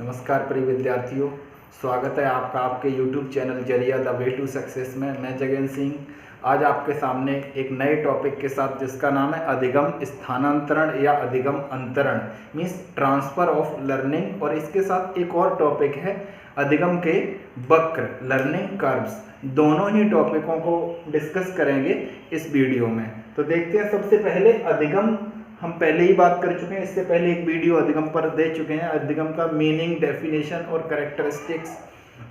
नमस्कार प्रिय विद्यार्थियों, स्वागत है आपका आपके YouTube चैनल जरिया द वे टू सक्सेस में। मैं जगन सिंह आज आपके सामने एक नए टॉपिक के साथ जिसका नाम है अधिगम स्थानांतरण या अधिगम अंतरण मीन्स ट्रांसफ़र ऑफ लर्निंग। और इसके साथ एक और टॉपिक है अधिगम के वक्र लर्निंग कर्व्स। दोनों ही टॉपिकों को डिस्कस करेंगे इस वीडियो में। तो देखते हैं, सबसे पहले अधिगम हम पहले ही बात कर चुके हैं, इससे पहले एक वीडियो अधिगम पर दे चुके हैं। अधिगम का मीनिंग, डेफिनेशन और कैरेक्टरिस्टिक्स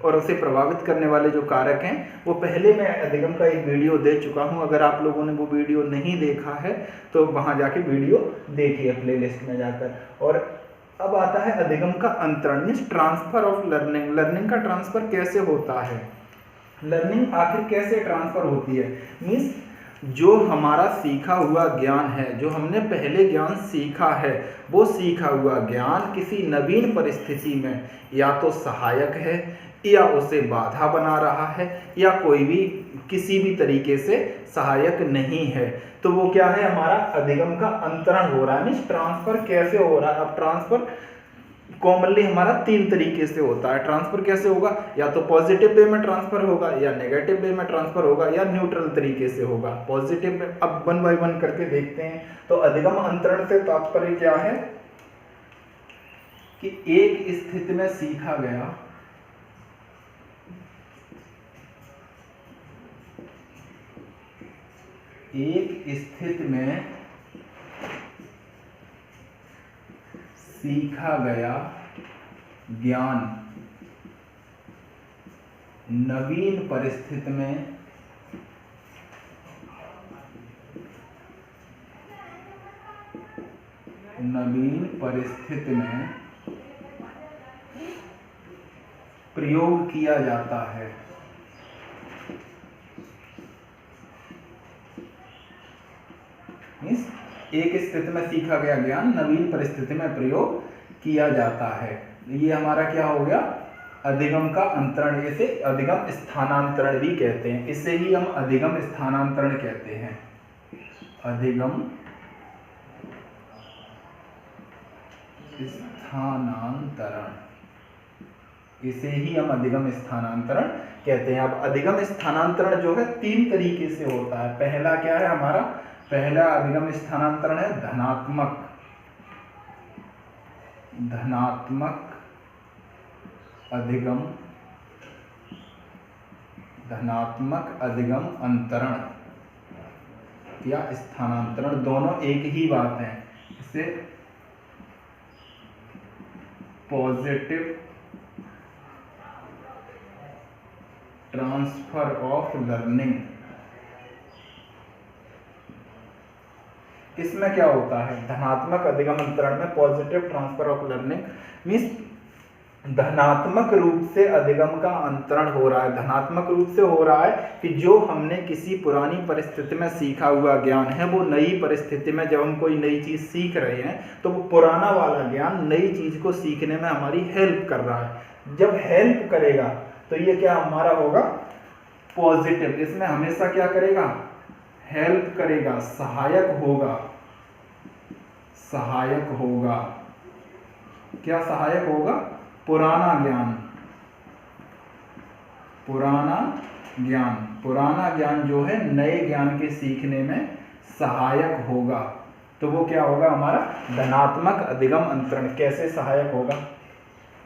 और उसे प्रभावित करने वाले जो कारक हैं वो पहले मैं अधिगम का एक वीडियो दे चुका हूं। अगर आप लोगों ने वो वीडियो नहीं देखा है तो वहां जाके वीडियो देखिए प्लेलिस्ट में जाकर। और अब आता है अधिगम का अंतरण means transfer of learning. Learning का ट्रांसफर कैसे होता है, लर्निंग आखिर कैसे ट्रांसफर होती है। मीन्स जो हमारा सीखा हुआ ज्ञान है, जो हमने पहले ज्ञान सीखा है, वो सीखा हुआ ज्ञान किसी नवीन परिस्थिति में या तो सहायक है या उसे बाधा बना रहा है या कोई भी किसी भी तरीके से सहायक नहीं है, तो वो क्या है, हमारा अधिगम का अंतरण हो रहा है। मीन्स ट्रांसफर कैसे हो रहा है। अब ट्रांसफर कॉमनली हमारा तीन तरीके से होता है। ट्रांसफर कैसे होगा, या तो पॉजिटिव वे में ट्रांसफर होगा, या नेगेटिव वे में ट्रांसफर होगा, या न्यूट्रल तरीके से होगा। पॉजिटिव में अब वन बाय वन करके देखते हैं। तो अधिगम अंतरण से तात्पर्य क्या है कि एक स्थिति में सीखा गया सीखा गया ज्ञान नवीन परिस्थिति में प्रयोग किया जाता है। एक स्थिति में सीखा गया ज्ञान नवीन परिस्थिति में प्रयोग किया जाता है। ये हमारा क्या हो गया, अधिगम का अंतरण। इसे अधिगम स्थानांतरण भी कहते हैं। इसे ही हम अधिगम स्थानांतरण कहते हैं। अधिगम स्थानांतरण, इसे ही हम अधिगम स्थानांतरण कहते हैं। अब अधिगम स्थानांतरण जो है तीन तरीके से होता है। पहला क्या है हमारा, पहला अधिगम स्थानांतरण है धनात्मक अधिगम अंतरण या स्थानांतरण, दोनों एक ही बात है। इसे पॉजिटिव ट्रांसफर ऑफ लर्निंग। इसमें क्या होता है, धनात्मक अधिगम अंतरण में positive transfer of learning means धनात्मक रूप से अधिगम का अंतरण हो रहा है। धनात्मक रूप से हो रहा है कि जो हमने किसी पुरानी परिस्थिति में सीखा हुआ ज्ञान है वो नई परिस्थिति में जब हम कोई नई चीज सीख रहे हैं तो वो पुराना वाला ज्ञान नई चीज को सीखने में हमारी हेल्प कर रहा है। जब हेल्प करेगा तो ये क्या हमारा होगा, पॉजिटिव। इसमें हमेशा क्या करेगा, हेल्प करेगा, सहायक होगा। क्या सहायक होगा, पुराना ज्ञान जो है नए ज्ञान के सीखने में सहायक होगा। तो वो क्या होगा, हमारा धनात्मक अधिगम अंतरण। कैसे सहायक होगा,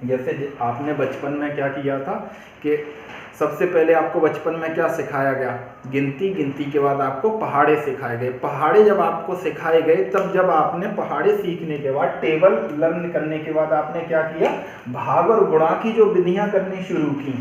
जैसे आपने बचपन में क्या किया था कि सबसे पहले आपको बचपन में क्या सिखाया गया, गिनती के बाद आपको पहाड़े सिखाए गए। पहाड़े जब आपको सिखाए गए तब जब आपने पहाड़े सीखने के बाद, टेबल लर्न करने के बाद आपने क्या किया, भाग और गुणा की जो विधियां करनी शुरू की।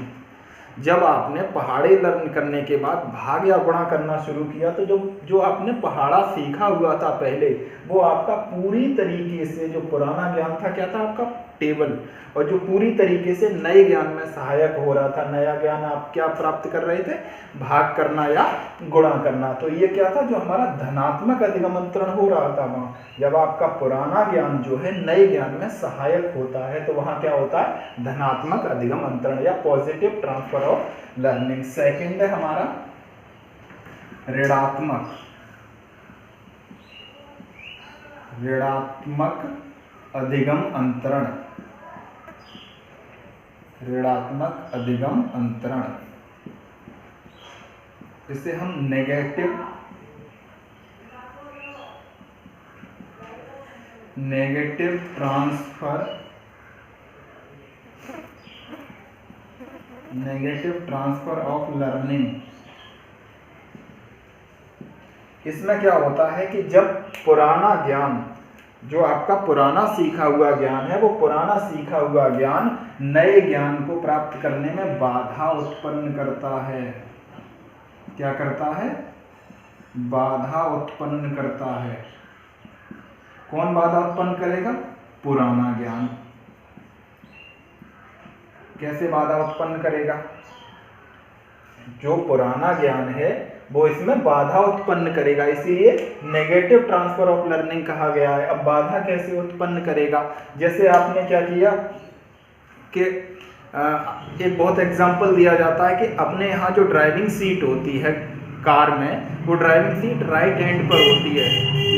जब आपने पहाड़े लर्न करने के बाद भाग या गुणा करना शुरू किया तो जो आपने पहाड़ा सीखा हुआ था पहले, वो आपका पूरी तरीके से, जो पुराना ज्ञान था क्या था आपका, टेबल, और जो पूरी तरीके से नए ज्ञान में सहायक हो रहा था। नया ज्ञान आप क्या प्राप्त कर रहे थे, भाग करना या गुणा करना। तो ये क्या था, जो हमारा धनात्मक अधिगम अंतरण हो रहा था वहाँ, जब आपका पुराना ज्ञान जो है नए ज्ञान में सहायक होता है तो वहाँ क्या होता है, धनात्मक अधिगम अंतरण या positive transfer of learning. Second है हमारा ऋणात्मक अधिगम अंतरण। ऋणात्मक अधिगम अंतरण, इसे हम नेगेटिव ट्रांसफर ऑफ लर्निंग। इसमें क्या होता है कि जब पुराना ज्ञान, जो आपका पुराना सीखा हुआ ज्ञान है, वो पुराना सीखा हुआ ज्ञान नए ज्ञान को प्राप्त करने में बाधा उत्पन्न करता है। क्या करता है? बाधा उत्पन्न करता है। कौन बाधा उत्पन्न करेगा? पुराना ज्ञान। कैसे बाधा उत्पन्न करेगा? जो पुराना ज्ञान है वो इसमें बाधा उत्पन्न करेगा, इसीलिए नेगेटिव ट्रांसफर ऑफ लर्निंग कहा गया है। अब बाधा कैसे उत्पन्न करेगा? जैसे आपने क्या किया कि एक बहुत एग्जांपल दिया जाता है कि अपने यहाँ जो ड्राइविंग सीट होती है कार में, वो ड्राइविंग सीट राइट हैंड पर होती है,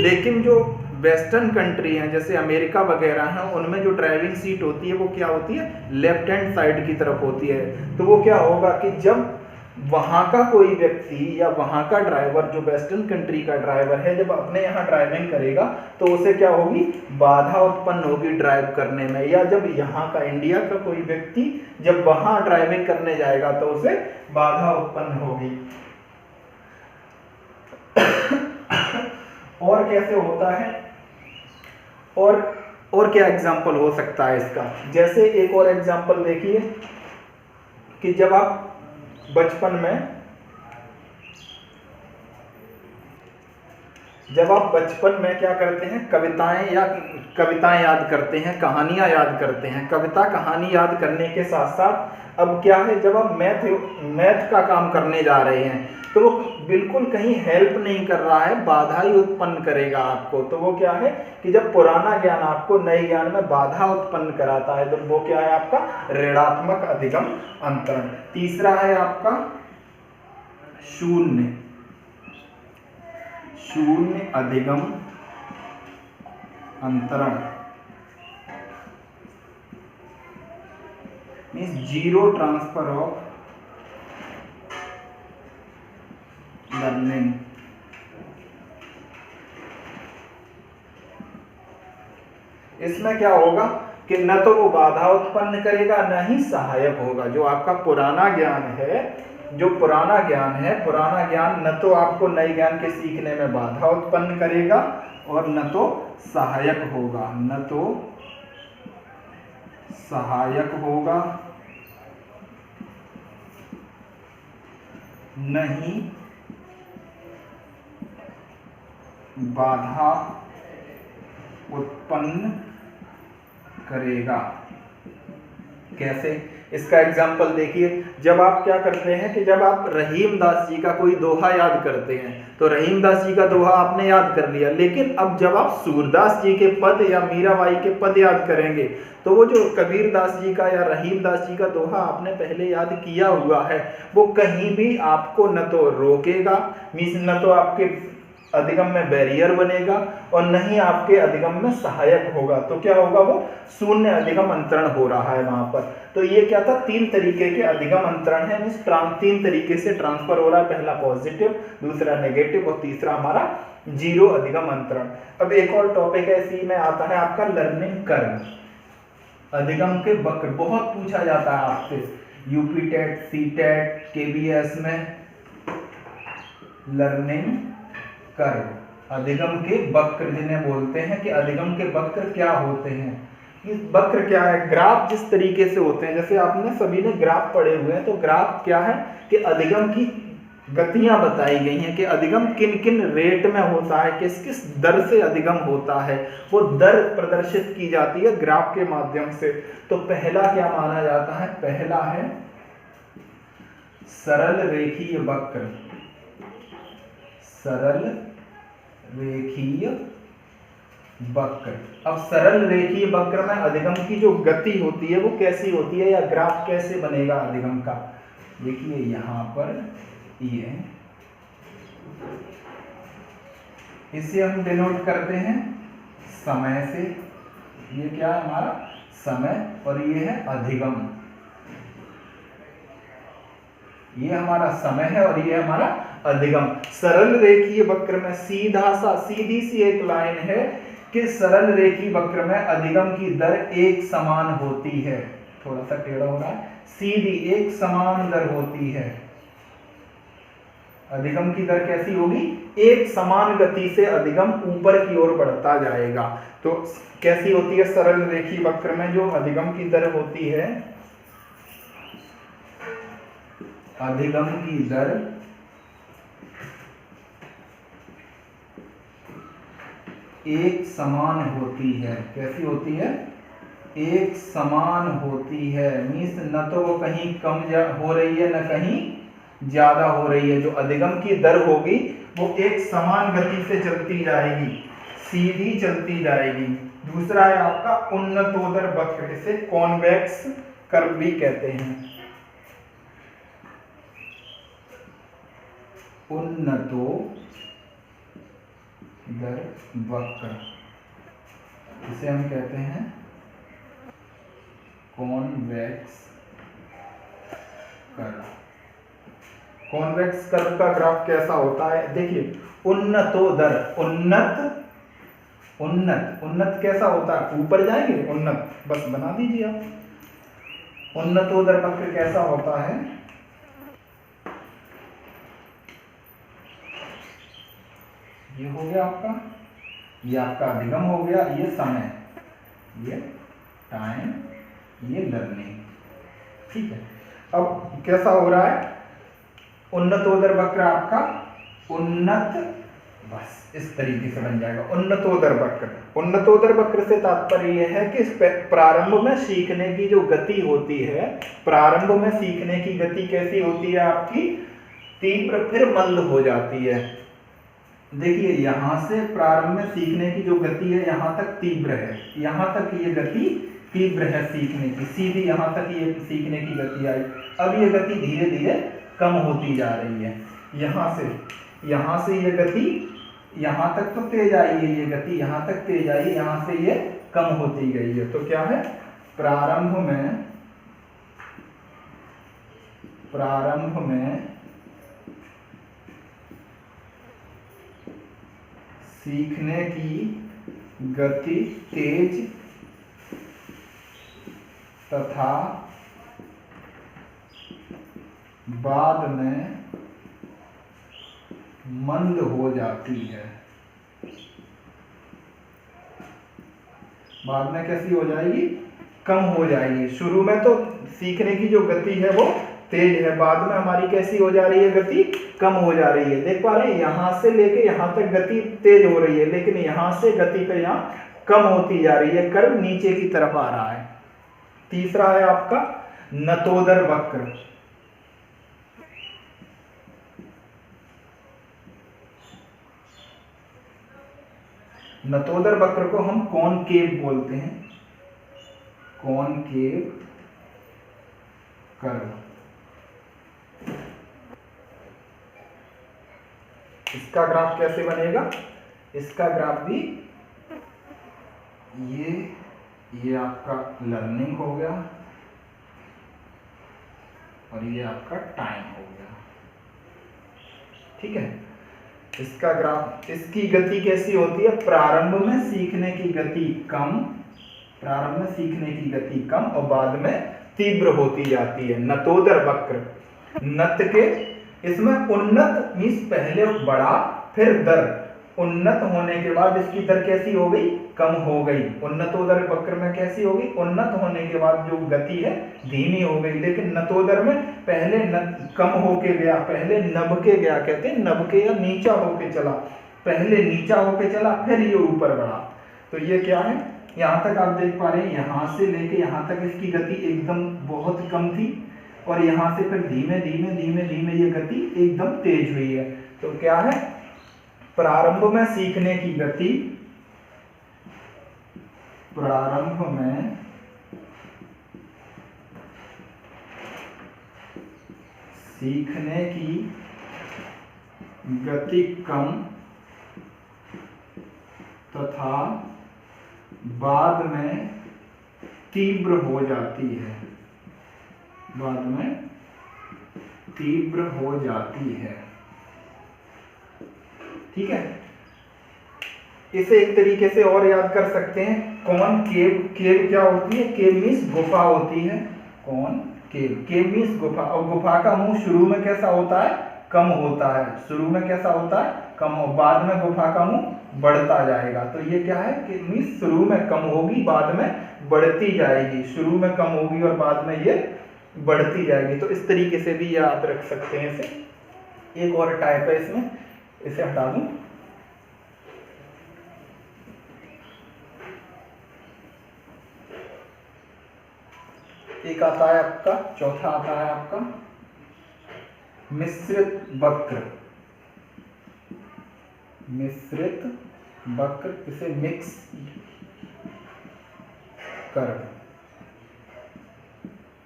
लेकिन जो वेस्टर्न कंट्री हैं जैसे अमेरिका वगैरह हैं, उनमें जो ड्राइविंग सीट होती है वो क्या होती है? लेफ्ट हैंड साइड की तरफ होती है। तो वो क्या होगा कि जब वहाँ का कोई व्यक्ति या वहाँ का ड्राइवर, जो वेस्टर्न कंट्री का ड्राइवर है, जब अपने यहाँ ड्राइविंग करेगा तो उसे क्या होगी? बाधा उत्पन्न होगी ड्राइव करने में। या जब यहाँ का इंडिया का कोई व्यक्ति जब वहाँ ड्राइविंग करने जाएगा तो उसे बाधा उत्पन्न होगी। और कैसे होता है? और क्या एग्जाम्पल हो सकता है इसका? जैसे एक और एग्जाम्पल देखिए कि जब आप बचपन में क्या करते हैं? कविताएं याद करते हैं, कहानियां याद करते हैं। कविता कहानी याद करने के साथ साथ अब क्या है, जब आप मैथ का काम करने जा रहे हैं तो वो बिल्कुल कहीं हेल्प नहीं कर रहा है, बाधा ही उत्पन्न करेगा आपको। तो वो क्या है कि जब पुराना ज्ञान आपको नए ज्ञान में बाधा उत्पन्न कराता है तो वो क्या है? आपका ऋणात्मक अधिगम अंतरण। तीसरा है आपका शून्य अधिगम अंतरण, means zero transfer of learning. इसमें क्या होगा कि न तो वो बाधा उत्पन्न करेगा, न ही सहायक होगा। जो आपका पुराना ज्ञान है, पुराना ज्ञान न तो आपको नए ज्ञान के सीखने में बाधा उत्पन्न करेगा और न तो सहायक होगा, न ही बाधा उत्पन्न करेगा। कैसे? इसका एग्जाम्पल देखिए। जब आप क्या करते हैं कि जब आप रहीम दास जी का कोई दोहा याद करते हैं तो रहीम दास जी का दोहा आपने याद कर लिया, लेकिन अब जब आप सूरदास जी के पद या मीराबाई के पद याद करेंगे तो वो जो कबीर दास जी का या रहीम दास जी का दोहा आपने पहले याद किया हुआ है, वो कहीं भी आपको न तो रोकेगा, मीन्स न तो आपके अधिगम में बैरियर बनेगा और न ही आपके अधिगम में सहायक होगा। तो क्या होगा? वो शून्य अधिगम अंतरण हो रहा है वहां पर। तो ये क्या था? 3 तरीके के अधिगम अंतरण है, मीन्स 3 तरीके से ट्रांसफर हो रहा है। पहला पॉजिटिव, दूसरा नेगेटिव और तीसरा हमारा जीरो अधिगम अंतरण। अब एक और टॉपिक है, इसी में आता है आपका लर्निंग कर्व, अधिगम के वक्र। बहुत पूछा जाता है आपसे UP TET, C TET, KBS में। लर्निंग कर्व, अधिगम के वक्र जिन्हें बोलते हैं कि अधिगम के वक्र क्या होते हैं। ये वक्र क्या है? ग्राफ जिस तरीके से होते हैं, जैसे आपने सभी ने ग्राफ पढ़े हुए हैं, तो ग्राफ क्या है कि अधिगम की गतियां बताई गई हैं कि अधिगम किन किन रेट में होता है, किस किस दर से अधिगम होता है, वो दर प्रदर्शित की जाती है ग्राफ के माध्यम से। तो पहला क्या माना जाता है? पहला है सरल रेखीय वक्र। सरल रेखीय वक्र। अब सरल रेखीय वक्र में अधिगम की जो गति होती है वो कैसी होती है, या ग्राफ कैसे बनेगा अधिगम का? देखिए यहां पर ये, इसे हम डिनोट करते हैं समय से। ये क्या है हमारा? समय, और ये है अधिगम। ये हमारा समय है और ये हमारा अधिगम। सरल रेखीय वक्र में सीधी सी एक लाइन है कि सरल रेखीय वक्र में अधिगम की दर एक समान होती है। थोड़ा सा टेढ़ा हो रहा है, सीधी एक समान दर होती है। अधिगम की दर कैसी होगी? एक समान गति से अधिगम ऊपर की ओर बढ़ता जाएगा। तो कैसी होती है सरल रेखीय वक्र में जो अधिगम की दर होती है? अधिगम की दर एक समान होती है। कैसी होती है? एक समान होती है। मीन्स न तो वो कहीं कम हो रही है न कहीं ज्यादा हो रही है। जो अधिगम की दर होगी वो एक समान गति से चलती जाएगी, सीधी चलती जाएगी। दूसरा है आपका उन्नतोदर वक्र, इसे कॉन्वेक्स कर्व भी कहते हैं। उन्नतोदर वक्र, इसे हम कहते हैं कॉन्वेक्स कर्व। कॉन्वेक्स कर्व का ग्राफ कैसा होता है? देखिए, उन्नतोदर, उन्नत कैसा होता है? ऊपर जाएंगे उन्नत, बस बना दीजिए आप। उन्नतोदर वक्र कैसा होता है? ये हो गया आपका, ये आपका अधिगम हो गया, ये समय, ये टाइम, ये लर्निंग। ठीक है। अब कैसा हो रहा है? उन्नतोदर वक्र आपका उन्नत, बस इस तरीके से बन जाएगा उन्नतोदर वक्र। उन्नतोदर वक्र से तात्पर्य यह है कि प्रारंभ में सीखने की जो गति होती है, प्रारंभ में सीखने की गति कैसी होती है आपकी? तीव्र, फिर मंद हो जाती है। देखिए, यहां से प्रारंभ में सीखने की जो गति है यहां तक तीव्र है, यहां तक ये गति तीव्र है सीखने की, सीधी यहां तक ये सीखने की गति आई। अब ये गति धीरे धीरे कम होती जा रही है। यहां से ये गति यहां तक तो तेज आई है, ये गति यहां तक तेज आई, यहां से ये कम होती गई है। तो क्या है? प्रारंभ में सीखने की गति तेज तथा बाद में मंद हो जाती है। बाद में कैसी हो जाएगी? कम हो जाएगी। शुरू में तो सीखने की जो गति है वो तेज है, बाद में हमारी कैसी हो जा रही है? गति कम हो जा रही है। देख पा रहे हैं, यहां से लेके यहां तक गति तेज हो रही है, लेकिन यहां से गति पे यहां कम होती जा रही है, कर्व नीचे की तरफ आ रहा है। तीसरा है आपका नतोदर वक्र। नतोदर वक्र को हम कॉनकेव बोलते हैं, कॉनकेव कर्व। इसका ग्राफ कैसे बनेगा? इसका ग्राफ भी ये आपका लर्निंग हो गया और ये आपका टाइम हो गया। ठीक है। इसका ग्राफ, इसकी गति कैसी होती है? प्रारंभ में सीखने की गति कम, प्रारंभ में सीखने की गति कम और बाद में तीव्र होती जाती है। नतोदर वक्र, नत के इसमें उन्नत मीन्स पहले बढ़ा फिर दर, उन्नत होने के बाद इसकी दर कैसी हो गई? कम हो गई। उन्नतोदर वक्र में कैसी होगी? उन्नत होने के बाद जो गति है धीमी हो गई, लेकिन नतोदर में पहले कम होके गया, पहले नभ के गया, कहते हैं नभ के या नीचा होके चला, पहले नीचा होके चला फिर ये ऊपर बढ़ा। तो ये क्या है? यहाँ तक आप देख पा रहे हैं, यहाँ से लेके यहाँ तक इसकी गति एकदम बहुत कम थी और यहाँ से फिर धीमे धीमे धीमे धीमे ये गति एकदम तेज हुई है। तो क्या है? प्रारंभ में सीखने की गति, प्रारंभ में सीखने की गति कम तथा बाद में तीव्र हो जाती है, बाद में तीव्र हो जाती है। ठीक है, इसे एक तरीके से और याद कर सकते हैं, कौन केव, केव क्या होती है, केव मीन्स गुफा होती है, कौन केव, केव मीन्स गुफा, और गुफा का मुंह शुरू में कैसा होता है, कम होता है, शुरू में कैसा होता है, कम हो, बाद में गुफा का मुंह बढ़ता जाएगा। तो ये क्या है कि मीन्स शुरू में कम होगी, बाद में बढ़ती जाएगी, शुरू में कम होगी और बाद में ये बढ़ती जाएगी। तो इस तरीके से भी याद रख सकते हैं इसे। एक और टाइप है इसमें, इसे हटा दूं, एक आता है आपका, चौथा आता है आपका मिश्रित वक्र। मिश्रित वक्र, इसे मिक्स कर्व,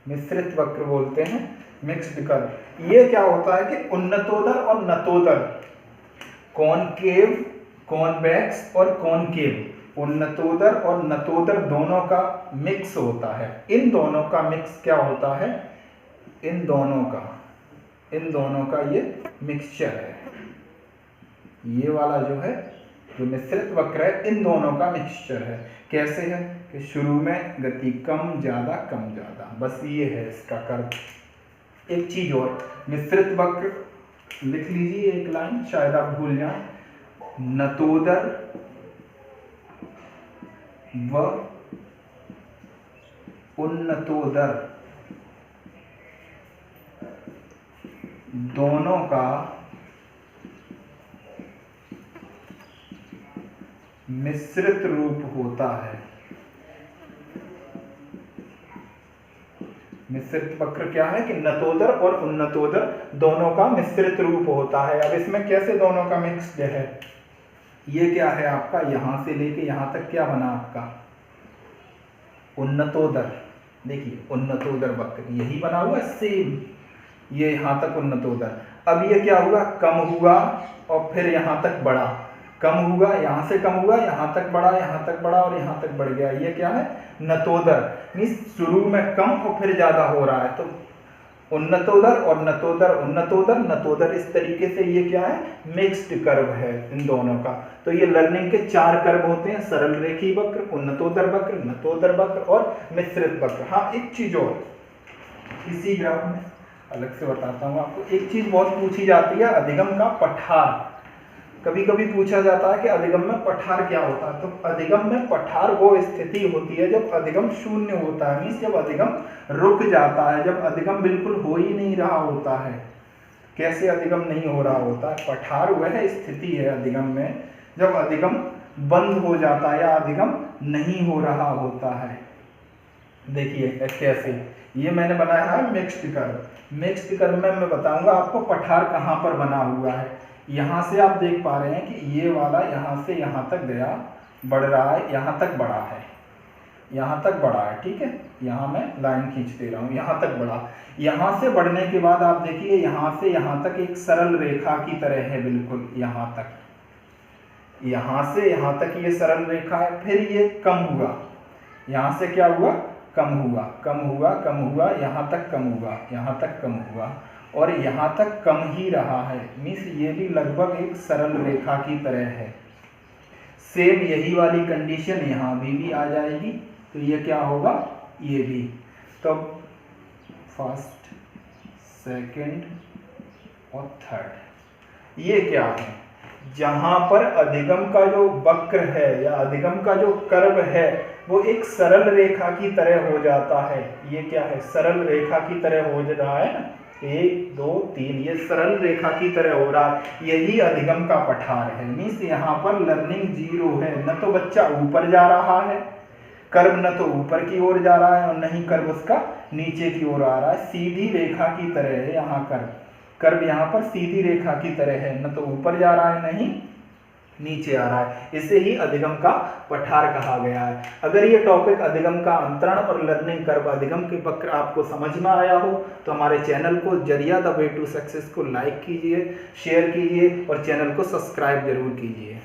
मिश्रित वक्र बोलते हैं, मिक्स्ड कर्व। ये क्या होता है कि उन्नतोदर और नतोदर, कॉनकेव, कॉन्वेक्स और कॉनकेव, उन्नतोदर और नतोदर दोनों का मिक्स होता है। इन दोनों का मिक्स क्या होता है, इन दोनों का ये मिक्सचर है। ये वाला जो है, जो मिश्रित वक्र है, इन दोनों का मिक्सचर है। कैसे है कि शुरू में गति कम ज्यादा कम ज्यादा, बस ये है इसका कर्व। एक चीज और, मिश्रित वक्र लिख लीजिए एक लाइन, शायद आप भूल जाएं, नतोदर व उन्नतोदर दोनों का मिश्रित रूप होता है। मिश्रित वक्र क्या है कि नतोदर और उन्नतोदर दोनों का मिश्रित रूप होता है। अब इसमें कैसे दोनों का मिक्स्ड है, ये क्या है आपका, यहां से लेके यहां तक क्या बना आपका, उन्नतोदर। देखिए उन्नतोदर वक्र यही बना हुआ सेम, ये यहां तक उन्नतोदर। अब ये क्या हुआ, कम हुआ और फिर यहां तक बढ़ा, कम हुआ, यहां से कम हुआ, यहां तक बढ़ा, यहां तक बढ़ा और यहां तक बढ़ गया। ये क्या है, नतोदर, मीन्स शुरू में कम और फिर ज्यादा हो रहा है। तो उन्नतोदर और नतोदर, उन्नतोदर नतोदर, इस तरीके से ये क्या है, मिक्स्ड कर्व है इन दोनों का। तो ये लर्निंग के 4 कर्व होते हैं, सरल रेखी वक्र, उन्नतोदर वक्र, नतोदर वक्र और मिश्रित वक्र। हाँ एक चीज और, इसी ग्राफ में अलग से बताता हूँ आपको। एक चीज बहुत पूछी जाती है, अधिगम का पठार। कभी कभी पूछा जाता है कि अधिगम में पठार क्या होता है। तो अधिगम में पठार वो स्थिति होती है जब अधिगम शून्य होता है, मीन्स जब अधिगम रुक जाता है, जब अधिगम बिल्कुल हो ही नहीं रहा होता है। कैसे अधिगम नहीं हो रहा होता है, पठार वह स्थिति है अधिगम में जब अधिगम बंद हो जाता है या अधिगम नहीं हो रहा होता है। देखिए कैसे, ये मैंने बनाया है मिक्स्ड कर्व। मिक्स्ड कर्व में मैं बताऊंगा आपको पठार कहाँ पर बना हुआ है। यहाँ से आप देख पा रहे हैं कि ये वाला यहाँ से यहाँ तक गया, बढ़ रहा है, यहाँ तक बढ़ा है, यहाँ तक बढ़ा है, ठीक है। यहाँ मैं लाइन खींच दे रहा हूँ, यहाँ तक बढ़ा। यहाँ से बढ़ने के बाद आप देखिए यहाँ से यहाँ तक एक सरल रेखा की तरह है, बिल्कुल यहाँ तक, यहाँ से यहाँ तक ये सरल रेखा है। फिर ये कम हुआ, यहाँ से क्या हुआ, कम हुआ, कम हुआ, कम हुआ, यहाँ तक कम हुआ, यहाँ तक कम हुआ और यहाँ तक कम ही रहा है। मीन्स ये भी लगभग एक सरल रेखा की तरह है। सेम यही वाली कंडीशन यहाँ भी आ जाएगी। तो ये क्या होगा, ये भी। तो फर्स्ट, सेकंड और थर्ड, ये क्या है, जहां पर अधिगम का जो वक्र है या अधिगम का जो कर्व है वो एक सरल रेखा की तरह हो जाता है। ये क्या है, सरल रेखा की तरह हो रहा है ना, 1 2 3, ये सरल रेखा की तरह हो रहा है। यही अधिगम का पठार है। मीन्स यहाँ पर लर्निंग 0 है, न तो बच्चा ऊपर जा रहा है, कर्व न तो ऊपर की ओर जा रहा है और न ही कर्व उसका नीचे की ओर आ रहा है। सीधी रेखा की तरह है यहाँ कर्व यहाँ पर सीधी रेखा की तरह है, न तो ऊपर जा रहा है न ही नीचे आ रहा है। इसे ही अधिगम का पठार कहा गया है। अगर ये टॉपिक अधिगम का अंतरण और लर्निंग कर्व, अधिगम के वक्र आपको समझ में आया हो तो हमारे चैनल को जरिया द वे टू सक्सेस को लाइक कीजिए, शेयर कीजिए और चैनल को सब्सक्राइब जरूर कीजिए।